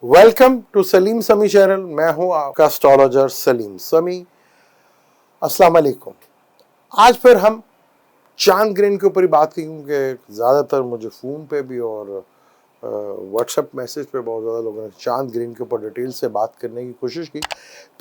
Welcome to Salim समी channel. मैं हूं आपका एस्ट्रोलॉजर सलीम समी। अस्सलाम वालेकुम। आज फिर हम चांद ग्रहण के ऊपर ही बात करेंगे। ज़्यादातर मुझे फ़ोन पे भी और व्हाट्सएप मैसेज पे बहुत ज़्यादा लोगों ने चांद ग्रहण के ऊपर डिटेल से बात करने की कोशिश की।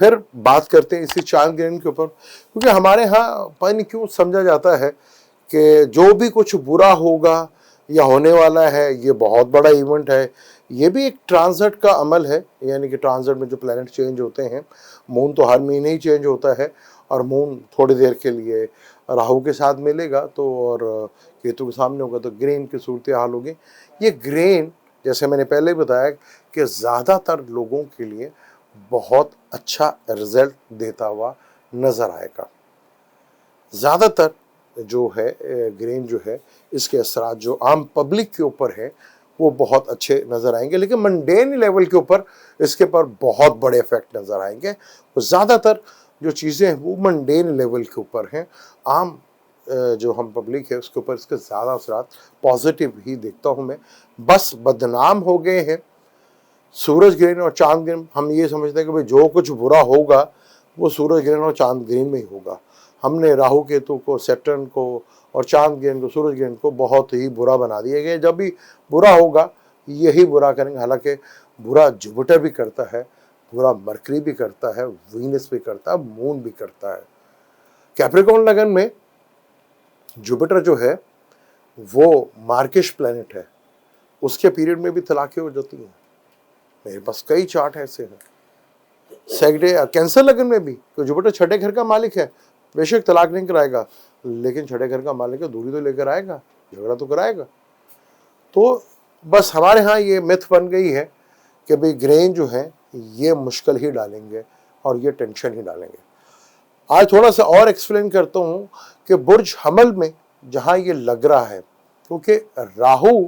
फिर बात करते हैं इसी चांद ग्रहण के ऊपर, क्योंकि हमारे यहाँ पता नहीं क्यों समझा जाता है कि जो भी कुछ बुरा होगा या होने वाला है ये बहुत बड़ा इवेंट है। ये भी एक ट्रांजिट का अमल है, यानी कि ट्रांजिट में जो प्लैनेट चेंज होते हैं, मून तो हर महीने ही चेंज होता है और मून थोड़ी देर के लिए राहु के साथ मिलेगा तो और केतु के सामने होगा तो ग्रहण की सूरत हाल होगी। ये ग्रहण जैसे मैंने पहले ही बताया कि ज़्यादातर लोगों के लिए बहुत अच्छा रिजल्ट देता हुआ नज़र आएगा। ज़्यादातर जो है ग्रहण जो है इसके असरात जो आम पब्लिक के ऊपर है वो बहुत अच्छे नज़र आएंगे, लेकिन मंडेन लेवल के ऊपर इसके पर बहुत बड़े इफेक्ट नज़र आएंगे। तो ज़्यादातर जो चीज़ें हैं वो मंडेन लेवल के ऊपर हैं। आम जो हम पब्लिक है उसके ऊपर इसके ज़्यादा असरात पॉजिटिव ही देखता हूँ मैं। बस बदनाम हो गए हैं सूरज ग्रहण और चांद ग्रहण। हम ये समझते हैं कि भाई जो कुछ बुरा होगा वो सूरज ग्रहण और चांद ग्रहण में ही होगा। हमने राहु केतु को, सैटर्न को और चांद ग्रहण को, सूरज ग्रहण को बहुत ही बुरा बना दिया गया। जब भी बुरा होगा यही बुरा करेंगे। हालांकि बुरा जुपिटर भी करता है, बुरा मरकरी भी करता है, वीनस भी करता है, मून भी करता है। कैप्रिकॉर्न लगन में जुपिटर जो है वो मार्किश प्लैनेट है, उसके पीरियड में भी तलाक़ें हो जाती हैं। मेरे पास कई चार्ट ऐसे हैं। सैटरडे कैंसर लगन में भी तो जुपिटर छठे घर का मालिक है, बेशक तलाक नहीं कराएगा लेकिन छठे घर का मालिक है, दूरी तो लेकर आएगा, झगड़ा तो कराएगा। तो बस हमारे यहाँ ये मिथ बन गई है कि भाई ग्रहण जो है ये मुश्किल ही डालेंगे और ये टेंशन ही डालेंगे। आज थोड़ा सा और एक्सप्लेन करता हूँ कि बुर्ज हमल में जहाँ ये लग रहा है, क्योंकि राहु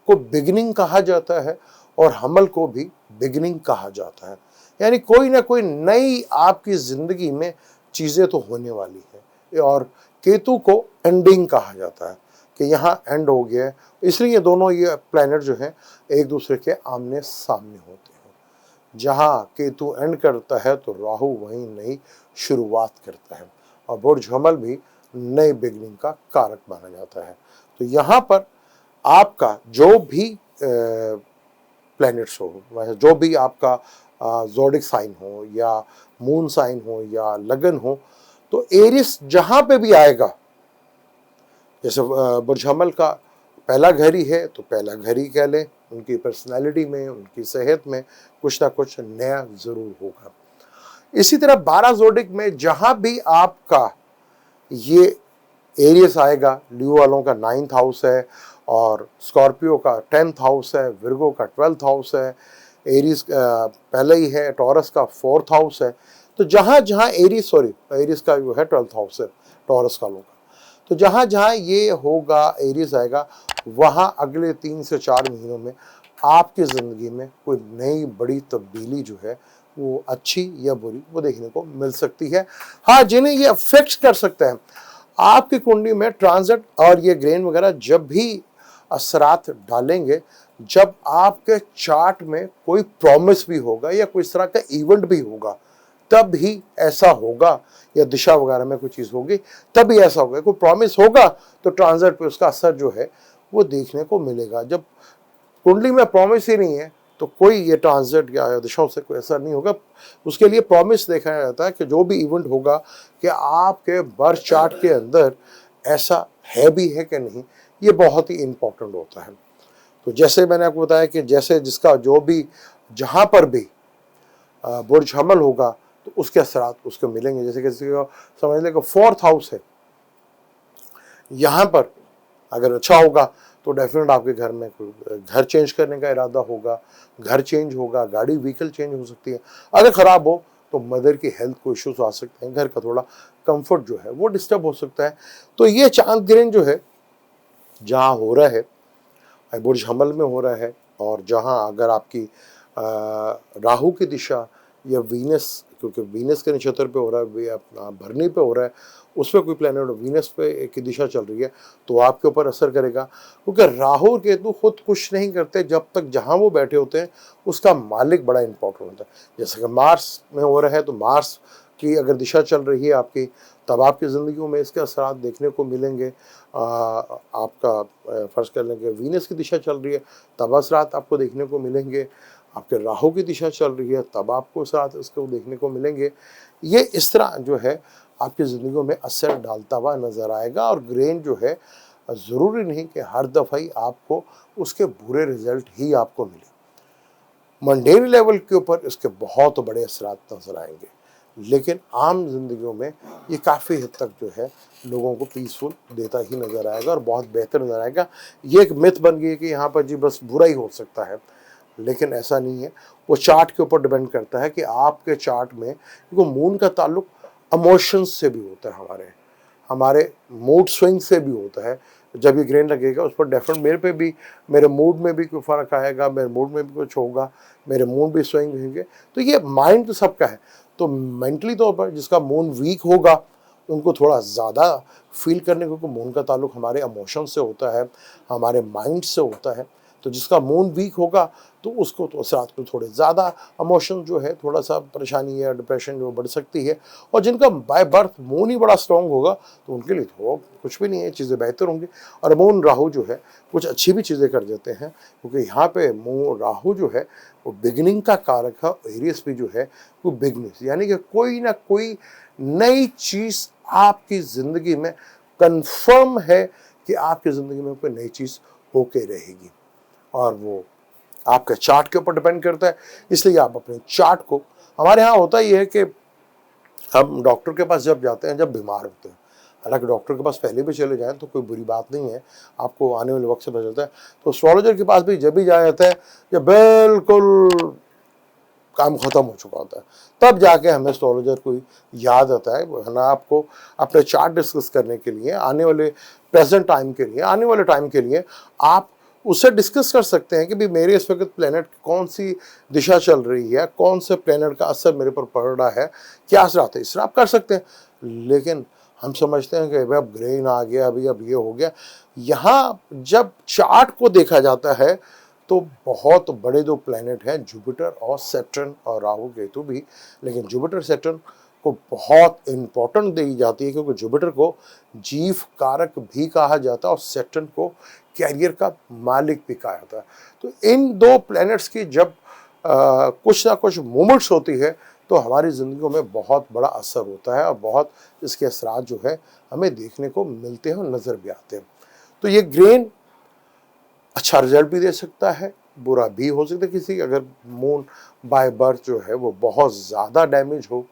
को बिगिनिंग कहा जाता है और हमल को भी बिगिनिंग कहा जाता है, यानी कोई ना कोई नई आपकी ज़िंदगी में चीज़ें तो होने वाली है। और केतु को एंडिंग कहा जाता है कि यहाँ एंड हो गया है, इसलिए ये दोनों ये प्लैनेट जो हैं एक दूसरे के आमने सामने होते हैं। जहाँ केतु एंड करता है तो राहु वहीं नई शुरुआत करता है और बुर्ज हमल भी नई बिगनिंग का कारक माना जाता है। तो यहाँ पर आपका जो भी प्लैनेट्स हो, जो भी आपका ज़ोडिक साइन हो या मून साइन हो या लगन हो, तो एरिस जहाँ पे भी आएगा, जैसे बुर्ज हमल का पहला घर ही है तो पहला घर ही कह लें, उनकी पर्सनैलिटी में, उनकी सेहत में कुछ ना कुछ नया ज़रूर होगा। इसी तरह 12 ज़ोडिक में जहाँ भी आपका ये एरियस आएगा, लियो वालों का 9th हाउस है और स्कॉर्पियो का 10th हाउस है, विर्गो का 12th हाउस है, एरीज पहले ही है, टॉरस का 4th हाउस है। तो जहाँ जहाँ एरीज का जो है 12th हाउस है टॉरस का लोग, तो जहाँ जहाँ ये होगा एरीज आएगा वहाँ अगले 3 से 4 महीनों में आपकी ज़िंदगी में कोई नई बड़ी तब्दीली जो है वो अच्छी या बुरी वो देखने को मिल सकती है। हाँ, जिन्हें ये अफेक्ट कर सकता है आपकी कुंडली में ट्रांजिट और ये ग्रहण वगैरह जब भी असरात डालेंगे, जब आपके चार्ट में कोई प्रॉमिस भी होगा या कोई इस तरह का इवेंट भी होगा तब ही ऐसा होगा, या दिशा वगैरह में कोई चीज़ होगी तभी ऐसा होगा। कोई प्रॉमिस होगा तो ट्रांजिट पे उसका असर जो है वो देखने को मिलेगा। जब कुंडली में प्रॉमिस ही नहीं है तो कोई ये ट्रांजिट या दिशाओं से कोई असर नहीं होगा। उसके लिए प्रॉमिस देखा जाता है कि जो भी इवेंट होगा कि आपके बर्थ चार्ट के अंदर ऐसा है भी है कि नहीं, ये बहुत ही इम्पोर्टेंट होता है। तो जैसे मैंने आपको बताया कि जैसे जिसका जो भी जहाँ पर भी बुर्ज हमल होगा तो उसके असरात उसको मिलेंगे। जैसे किसी को समझ लें कि 4th हाउस है, यहाँ पर अगर अच्छा होगा तो डेफिनेट आपके घर में घर चेंज करने का इरादा होगा, घर चेंज होगा, गाड़ी व्हीकल चेंज हो सकती है। अगर ख़राब हो तो मदर की हेल्थ को इश्यूज आ सकते हैं, घर का थोड़ा कंफर्ट जो है वो डिस्टर्ब हो सकता है। तो ये चांद ग्रहण जो है जहाँ हो रहा है बुर्ज हमल में हो रहा है, और जहाँ अगर आपकी राहु की दिशा या वीनस क्योंकि वीनस के नक्षत्र पे हो रहा है, अपना भरनी पे हो रहा है, उस पर कोई प्लेनेट वीनस पे एक दिशा चल रही है तो आपके ऊपर असर करेगा। क्योंकि राहु और केतु खुद कुछ नहीं करते जब तक जहाँ वो बैठे होते हैं उसका मालिक बड़ा इंपॉर्टेंट होता है। जैसे कि मार्स में हो रहा है तो मार्स की अगर दिशा चल रही है आपकी, तब आपकी ज़िंदगी में इसके असरात देखने को मिलेंगे। आपका फर्ज कर लें कि वीनस की दिशा चल रही है, तब असरात आपको देखने को मिलेंगे। आपके राहु की दिशा चल रही है, तब आपको असरात इसको देखने को मिलेंगे। ये इस तरह जो है आपकी ज़िंदगी में असर डालता हुआ नज़र आएगा। और ग्रहण जो है ज़रूरी नहीं कि हर दफ़ा ही आपको उसके बुरे रिजल्ट ही आपको मिले। मंडेरी लेवल के ऊपर इसके बहुत बड़े असरात नज़र आएंगे, लेकिन आम जिंदगियों में ये काफ़ी हद तक जो है लोगों को पीसफुल देता ही नज़र आएगा और बहुत बेहतर नज़र आएगा। ये एक मिथ बन गई है कि यहाँ पर जी बस बुरा ही हो सकता है, लेकिन ऐसा नहीं है। वो चार्ट के ऊपर डिपेंड करता है कि आपके चार्ट में, क्योंकि मून का ताल्लुक इमोशंस से भी होता है, हमारे मूड स्विंग से भी होता है। जब ये ग्रहण लगेगा उस पर डेफिनेट मेरे पे भी, मेरे मूड में भी कोई फ़र्क आएगा, मेरे मूड में भी कुछ होगा, मेरे मूड भी स्विंग होंगे। तो ये माइंड तो सबका है। तो मेंटली तौर पर जिसका मून वीक होगा उनको थोड़ा ज़्यादा फील करने को, मून का ताल्लुक हमारे इमोशन से होता है, हमारे माइंड से होता है। तो जिसका मून वीक होगा तो उसको तो रात को थोड़े ज़्यादा इमोशन जो है, थोड़ा सा परेशानी या डिप्रेशन जो बढ़ सकती है। और जिनका बाय बर्थ मून ही बड़ा स्ट्रॉन्ग होगा तो उनके लिए तो कुछ भी नहीं है, चीज़ें बेहतर होंगी। और मून राहु जो है कुछ अच्छी भी चीज़ें कर देते हैं, क्योंकि यहाँ पे मून राहु जो है वो बिगिनिंग का कारक है। एरियस भी जो है वो बिगनिंग, यानी कि कोई ना कोई नई चीज़ आपकी ज़िंदगी में कंफर्म है कि आपकी ज़िंदगी में कोई नई चीज़ होके रहेगी। और वो आपके चार्ट के ऊपर डिपेंड करता है। इसलिए आप अपने चार्ट को, हमारे यहाँ होता ही है कि हम डॉक्टर के पास जब जाते हैं जब बीमार होते हैं, हालांकि डॉक्टर के पास पहले भी चले जाएं तो कोई बुरी बात नहीं है, आपको आने वाले वक्त से पता चलता है। तो एस्ट्रोलॉजर के पास भी जब भी जाया जाता है जब बिल्कुल काम ख़त्म हो चुका होता है, तब जाके हमें एस्ट्रोलॉजर को याद आता है, वरना आपको अपने चार्ट डिस्कस करने के लिए, आने वाले प्रेजेंट टाइम के लिए, आने वाले टाइम के लिए आप उससे डिस्कस कर सकते हैं कि भाई मेरे इस वक्त प्लेनेट कौन सी दिशा चल रही है, कौन से प्लेनेट का असर मेरे पर पड़ रहा है, क्या असरात है, इससे आप कर सकते हैं। लेकिन हम समझते हैं कि अब ग्रहण आ गया, अभी अब ये हो गया। यहाँ जब चार्ट को देखा जाता है तो बहुत बड़े दो प्लैनेट हैं, जुपिटर और सैटर्न और राहु केतु भी। लेकिन जुपिटर सैटर्न को बहुत इम्पोर्टेंट दी जाती है, क्योंकि जुपिटर को जीव कारक भी कहा जाता है और सैटर्न को कैरियर का मालिक भी कहा जाता है। तो इन दो प्लैनेट्स की जब कुछ ना कुछ मूवमेंट्स होती है तो हमारी ज़िंदगियों में बहुत बड़ा असर होता है और बहुत इसके असरात जो है हमें देखने को मिलते हैं और नज़र भी आते हैं। तो ये ग्रहण अच्छा रिजल्ट भी दे सकता है, बुरा भी हो सकता है। किसी अगर मून बाय बर्थ जो है वो बहुत ज़्यादा डैमेज हो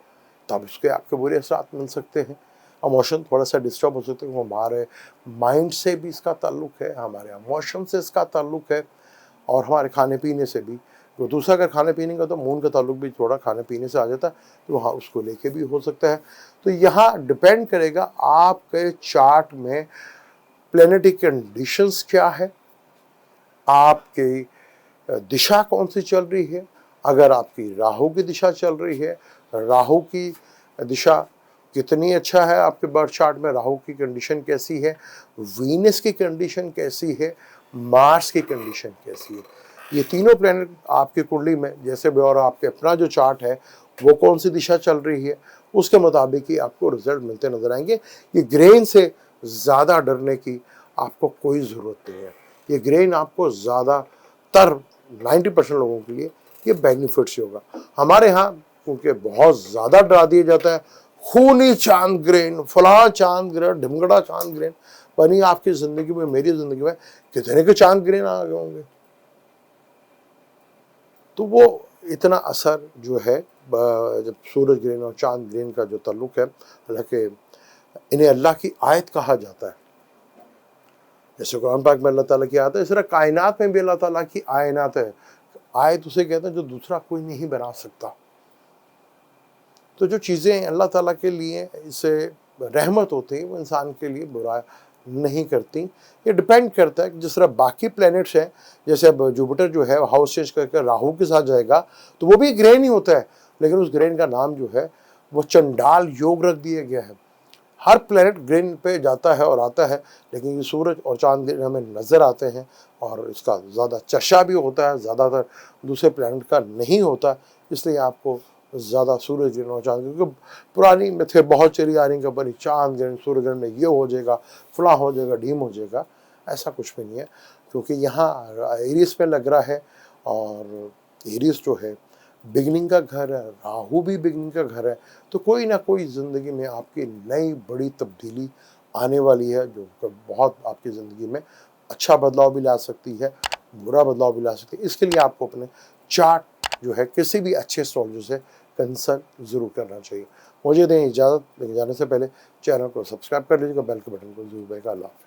तब उसके आपके बुरे असरात मिल सकते हैं। इमोशन थोड़ा सा डिस्टर्ब हो सकते हैं, हमारे माइंड से भी इसका ताल्लुक है, हमारे इमोशन से इसका ताल्लुक है और हमारे खाने पीने से भी। तो दूसरा अगर खाने पीने का, तो मून का ताल्लुक भी थोड़ा खाने पीने से आ जाता है, तो वहाँ उसको लेके भी हो सकता है। तो यहाँ डिपेंड करेगा आपके चार्ट में प्लेनेटरी कंडीशंस क्या है, आपकी दिशा कौन सी चल रही है। अगर आपकी राहु की दिशा चल रही है, राहु की दिशा कितनी अच्छा है आपके बर्थ चार्ट में, राहु की कंडीशन कैसी है, वीनस की कंडीशन कैसी है, मार्स की कंडीशन कैसी है, ये तीनों प्लैनेट आपकी कुंडली में जैसे भी, और आपके अपना जो चार्ट है वो कौन सी दिशा चल रही है, उसके मुताबिक ही आपको रिजल्ट मिलते नजर आएंगे। ये ग्रहण से ज़्यादा डरने की आपको कोई ज़रूरत नहीं है। ये ग्रहण आपको ज़्यादातर 90% लोगों के लिए ये बेनिफिट्स होगा। हमारे यहाँ क्योंकि बहुत ज़्यादा डरा दिया जाता है, खूनी चांद ग्रहण, फला चांद ग्रहण, ढिमगड़ा चांद ग्रहण, बनी आपकी ज़िंदगी में, मेरी ज़िंदगी में कितने के चांद ग्रहण आ गए होंगे। तो वो इतना असर जो है जब सूरज ग्रहण और चांद ग्रहण का जो ताल्लुक है, हालांकि इन्हें अल्लाह की आयत कहा जाता है। जैसे कुरान पाक में अल्लाह ताला की आयत है, इस तरह कायनात में भी अल्लाह ताला की आयनात है। आयत उसे कहते हैं जो दूसरा कोई नहीं बना सकता। तो जो चीज़ें अल्लाह ताला के लिए इसे रहमत होती है वो इंसान के लिए बुरा नहीं करती। ये डिपेंड करता है कि जिस तरह बाकी प्लैनेट्स हैं, जैसे अब जुपिटर जो है हाउस चेंज करके राहु के साथ जाएगा तो वो भी ग्रहण ही होता है, लेकिन उस ग्रहण का नाम जो है वो चंडाल योग रख दिया गया है। हर प्लेनेट ग्रहण पे जाता है और आता है, लेकिन ये सूरज और चांद हमें नज़र आते हैं और इसका ज़्यादा चर्चा भी होता है, ज़्यादातर दूसरे प्लेनेट का नहीं होता, इसलिए आपको ज़्यादा सूरज ग्रहण और चांद, क्योंकि पुरानी में थे बहुत चली आ रही खबर चांद ग्रहण सूर्य ग्रहण में ये हो जाएगा, फला हो जाएगा, ढीम हो जाएगा, ऐसा कुछ भी नहीं है, क्योंकि यहाँ एरीज में लग रहा है और एरीज जो है बिगनिंग का घर है, राहु भी बिगनिंग का घर है, तो कोई ना कोई ज़िंदगी में आपकी नई बड़ी तब्दीली आने वाली है जो बहुत आपकी ज़िंदगी में अच्छा बदलाव भी ला सकती है, बुरा बदलाव भी ला सकती है। इसके लिए आपको अपने चार्ट जो है किसी भी अच्छे एस्ट्रोलॉजर से कंसल्ट ज़रूर करना चाहिए। मुझे दें इजाज़त, लेकिन जाने से पहले चैनल को सब्सक्राइब कर लीजिएगा, बेल के बटन को ज़रूर दबाइएगा। अल्लाह हाफ़िज़।